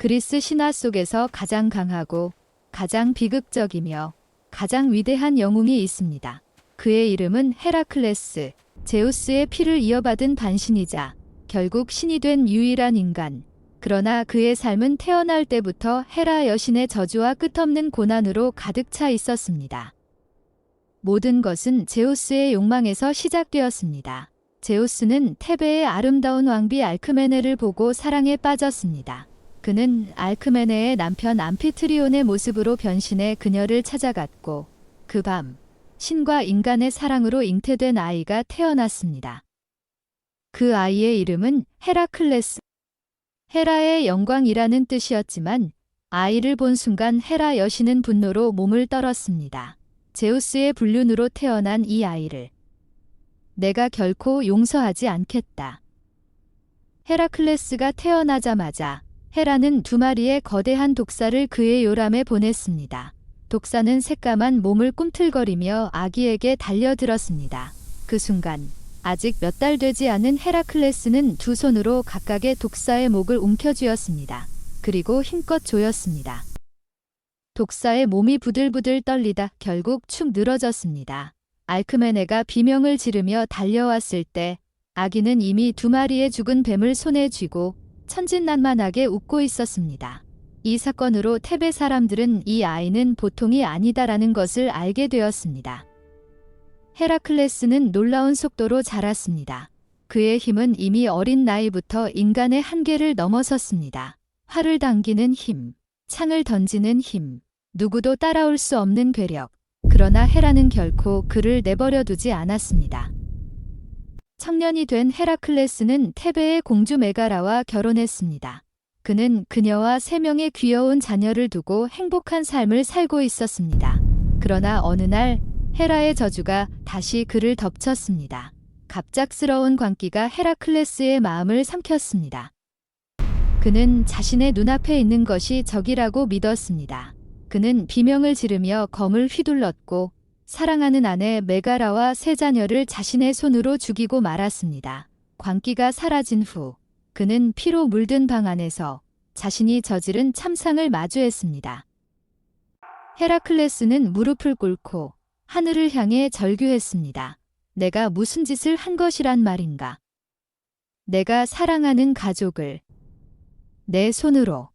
그리스 신화 속에서 가장 강하고 가장 비극적이며 가장 위대한 영웅이 있습니다. 그의 이름은 헤라클레스, 제우스의 피를 이어받은 반신이자 결국 신이 된 유일한 인간. 그러나 그의 삶은 태어날 때부터 헤라 여신의 저주와 끝없는 고난으로 가득 차 있었습니다. 모든 것은 제우스의 욕망에서 시작되었습니다. 제우스는 테베의 아름다운 왕비 알크메네를 보고 사랑에 빠졌습니다. 그는 알크메네의 남편 암피트리온의 모습으로 변신해 그녀를 찾아갔고 그 밤 신과 인간의 사랑으로 잉태된 아이가 태어났습니다. 그 아이의 이름은 헤라클레스. 헤라의 영광이라는 뜻이었지만 아이를 본 순간 헤라 여신은 분노로 몸을 떨었습니다. 제우스의 불륜으로 태어난 이 아이를 내가 결코 용서하지 않겠다. 헤라클레스가 태어나자마자 헤라는 2마리의 거대한 독사를 그의 요람에 보냈습니다. 독사는 새까만 몸을 꿈틀거리며 아기에게 달려들었습니다. 그 순간 아직 몇 달 되지 않은 헤라클레스는 2 손으로 각각의 독사의 목을 움켜쥐었습니다. 그리고 힘껏 조였습니다. 독사의 몸이 부들부들 떨리다 결국 축 늘어졌습니다. 알크메네가 비명을 지르며 달려왔을 때 아기는 이미 2마리의 죽은 뱀을 손에 쥐고 천진난만하게 웃고 있었습니다. 이 사건으로 테베 사람들은 이 아이는 보통이 아니다라는 것을 알게 되었습니다. 헤라클레스는 놀라운 속도로 자랐습니다. 그의 힘은 이미 어린 나이부터 인간의 한계를 넘어섰습니다. 활을 당기는 힘, 창을 던지는 힘, 누구도 따라올 수 없는 괴력. 그러나 헤라는 결코 그를 내버려 두지 않았습니다. 청년이 된 헤라클레스는 테베의 공주 메가라와 결혼했습니다. 그는 그녀와 3명의 귀여운 자녀를 두고 행복한 삶을 살고 있었습니다. 그러나 어느 날 헤라의 저주가 다시 그를 덮쳤습니다. 갑작스러운 광기가 헤라클레스의 마음을 삼켰습니다. 그는 자신의 눈앞에 있는 것이 적이라고 믿었습니다. 그는 비명을 지르며 검을 휘둘렀고 사랑하는 아내 메가라와 3 자녀를 자신의 손으로 죽이고 말았습니다. 광기가 사라진 후 그는 피로 물든 방 안에서 자신이 저지른 참상을 마주했습니다. 헤라클레스는 무릎을 꿇고 하늘을 향해 절규했습니다. 내가 무슨 짓을 한 것이란 말인가? 내가 사랑하는 가족을 내 손으로.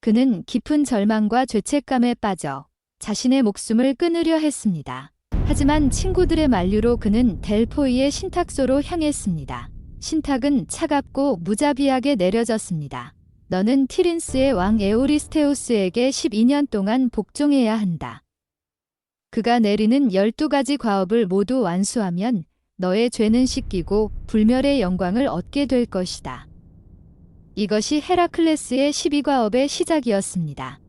그는 깊은 절망과 죄책감에 빠져 자신의 목숨을 끊으려 했습니다. 하지만 친구들의 만류로 그는 델포이의 신탁소로 향했습니다. 신탁은 차갑고 무자비하게 내려졌습니다. 너는 티린스의 왕 에오리스테우스에게 12년 동안 복종해야 한다. 그가 내리는 12가지 과업을 모두 완수하면 너의 죄는 씻기고 불멸의 영광을 얻게 될 것이다. 이것이 헤라클레스의 12과업의 시작이었습니다.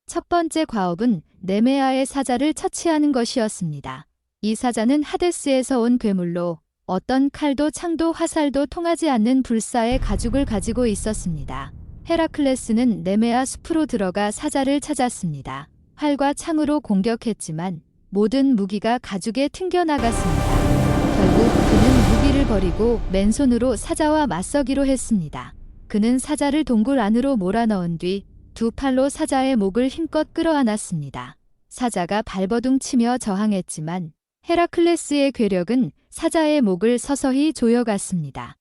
첫 번째 과업은 네메아의 사자를 처치하는 것이었습니다. 이 사자는 하데스에서 온 괴물로 어떤 칼도 창도 화살도 통하지 않는 불사의 가죽을 가지고 있었습니다. 헤라클레스는 네메아 숲으로 들어가 사자를 찾았습니다. 활과 창으로 공격했지만 모든 무기가 가죽에 튕겨나갔습니다. 결국 그는 무기를 버리고 맨손으로 사자와 맞서기로 했습니다. 그는 사자를 동굴 안으로 몰아넣은 뒤 2 팔로 사자의 목을 힘껏 끌어안았습니다. 사자가 발버둥 치며 저항했지만 헤라클레스의 괴력은 사자의 목을 서서히 조여갔습니다.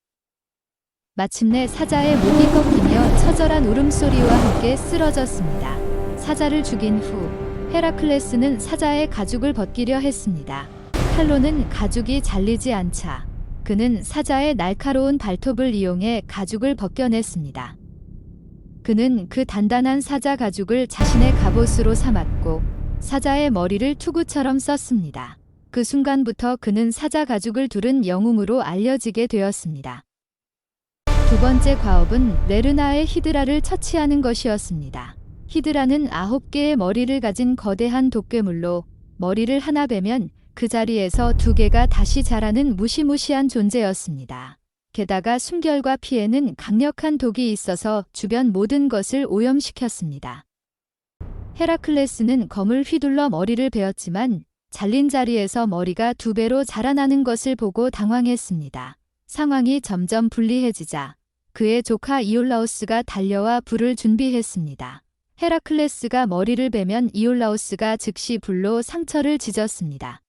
마침내 사자의 목이 꺾이며 처절한 울음소리와 함께 쓰러졌습니다. 사자를 죽인 후 헤라클레스는 사자의 가죽을 벗기려 했습니다. 칼로는 가죽이 잘리지 않자 그는 사자의 날카로운 발톱을 이용해 가죽을 벗겨냈습니다. 그는 그 단단한 사자 가죽을 자신의 갑옷으로 삼았고 사자의 머리를 투구처럼 썼습니다. 그 순간부터 그는 사자 가죽을 두른 영웅으로 알려지게 되었습니다. 2 번째 과업은 레르나의 히드라를 처치하는 것이었습니다. 히드라는 9개의 머리를 가진 거대한 독괴물로 머리를 하나 베면 그 자리에서 2개가 다시 자라는 무시무시한 존재였습니다. 게다가 숨결과 피에는 강력한 독이 있어서 주변 모든 것을 오염시켰습니다. 헤라클레스는 검을 휘둘러 머리를 베었지만 잘린 자리에서 머리가 2배로 자라나는 것을 보고 당황했습니다. 상황이 점점 불리해지자 그의 조카 이올라우스가 달려와 불을 준비했습니다. 헤라클레스가 머리를 베면 이올라우스가 즉시 불로 상처를 찢었습니다.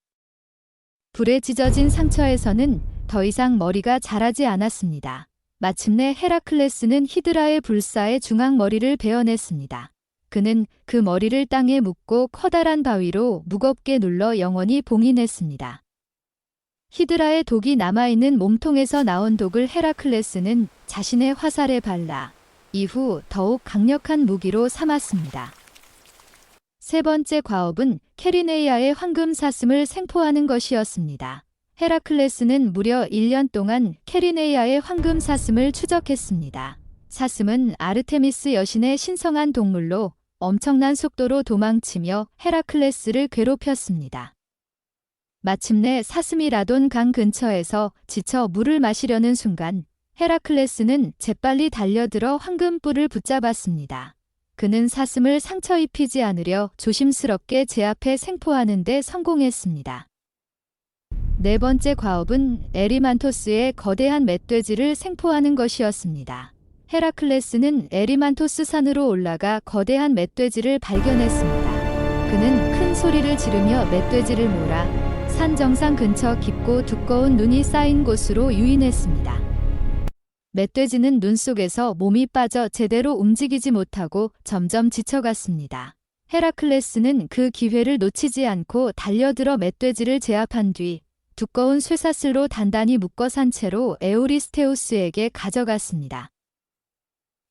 불에 찢어진 상처에서는 더 이상 머리가 자라지 않았습니다. 마침내 헤라클레스는 히드라의 불사의 중앙 머리를 베어냈습니다. 그는 그 머리를 땅에 묻고 커다란 바위로 무겁게 눌러 영원히 봉인했습니다. 히드라의 독이 남아있는 몸통에서 나온 독을 헤라클레스는 자신의 화살에 발라 이후 더욱 강력한 무기로 삼았습니다. 세 번째 과업은 캐리네이아의 황금 사슴을 생포하는 것이었습니다. 헤라클레스는 무려 1년 동안 캐리네이아의 황금 사슴을 추적했습니다. 사슴은 아르테미스 여신의 신성한 동물로 엄청난 속도로 도망치며 헤라클레스를 괴롭혔습니다. 마침내 사슴이 라돈 강 근처에서 지쳐 물을 마시려는 순간 헤라클레스는 재빨리 달려들어 황금뿔을 붙잡았습니다. 그는 사슴을 상처 입히지 않으려 조심스럽게 제 앞에 생포하는 데 성공했습니다. 네 번째 과업은 에리만토스의 거대한 멧돼지를 생포하는 것이었습니다. 헤라클레스는 에리만토스 산으로 올라가 거대한 멧돼지를 발견했습니다. 그는 큰 소리를 지르며 멧돼지를 몰아 산 정상 근처 깊고 두꺼운 눈이 쌓인 곳으로 유인했습니다. 멧돼지는 눈 속에서 몸이 빠져 제대로 움직이지 못하고 점점 지쳐갔습니다. 헤라클레스는 그 기회를 놓치지 않고 달려들어 멧돼지를 제압한 뒤 두꺼운 쇠사슬로 단단히 묶어 산 채로 에오리스테우스에게 가져갔습니다.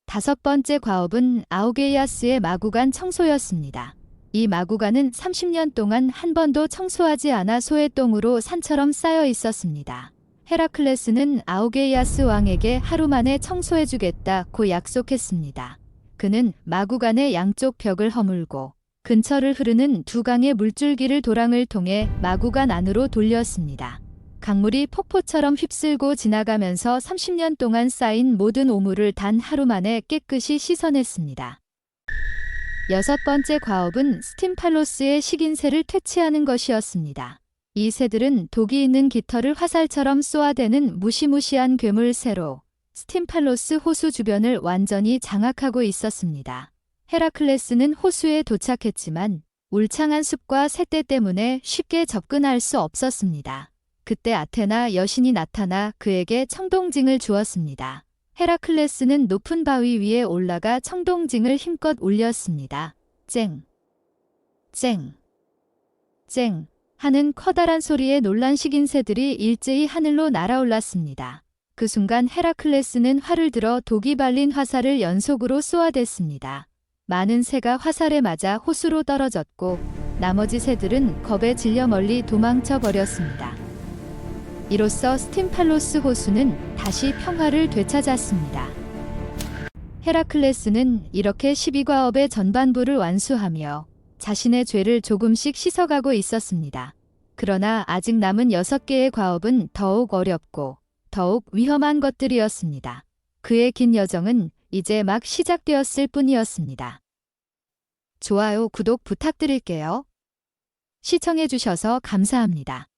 다섯 번째 과업은 아우게이아스의 마구간 청소였습니다. 이 마구간은 30년 동안 한 번도 청소하지 않아 소의 똥으로 산처럼 쌓여 있었습니다. 헤라클레스는 아우게이아스 왕에게 하루 만에 청소해주겠다고 약속했습니다. 그는 마구간의 양쪽 벽을 허물고 근처를 흐르는 두 강의 물줄기를 도랑을 통해 마구간 안으로 돌렸습니다. 강물이 폭포처럼 휩쓸고 지나가면서 30년 동안 쌓인 모든 오물을 단 하루 만에 깨끗이 씻어냈습니다. 여섯 번째 과업은 스팀팔로스의 식인새를 퇴치하는 것이었습니다. 이 새들은 독이 있는 깃털을 화살처럼 쏘아대는 무시무시한 괴물새로 스팀팔로스 호수 주변을 완전히 장악하고 있었습니다. 헤라클레스는 호수에 도착했지만 울창한 숲과 새떼 때문에 쉽게 접근할 수 없었습니다. 그때 아테나 여신이 나타나 그에게 청동징을 주었습니다. 헤라클레스는 높은 바위 위에 올라가 청동징을 힘껏 올렸습니다. 쨍, 쨍, 쨍 하는 커다란 소리에 놀란 식인새들이 일제히 하늘로 날아올랐습니다. 그 순간 헤라클레스는 활을 들어 독이 발린 화살을 연속으로 쏘아댔습니다. 많은 새가 화살에 맞아 호수로 떨어졌고 나머지 새들은 겁에 질려 멀리 도망쳐 버렸습니다. 이로써 스팀팔로스 호수는 다시 평화를 되찾았습니다. 헤라클레스는 이렇게 12과업의 전반부를 완수하며 자신의 죄를 조금씩 씻어가고 있었습니다. 그러나 아직 남은 6개의 과업은 더욱 어렵고 더욱 위험한 것들이었습니다. 그의 긴 여정은 이제 막 시작되었을 뿐이었습니다. 좋아요, 구독 부탁드릴게요. 시청해주셔서 감사합니다.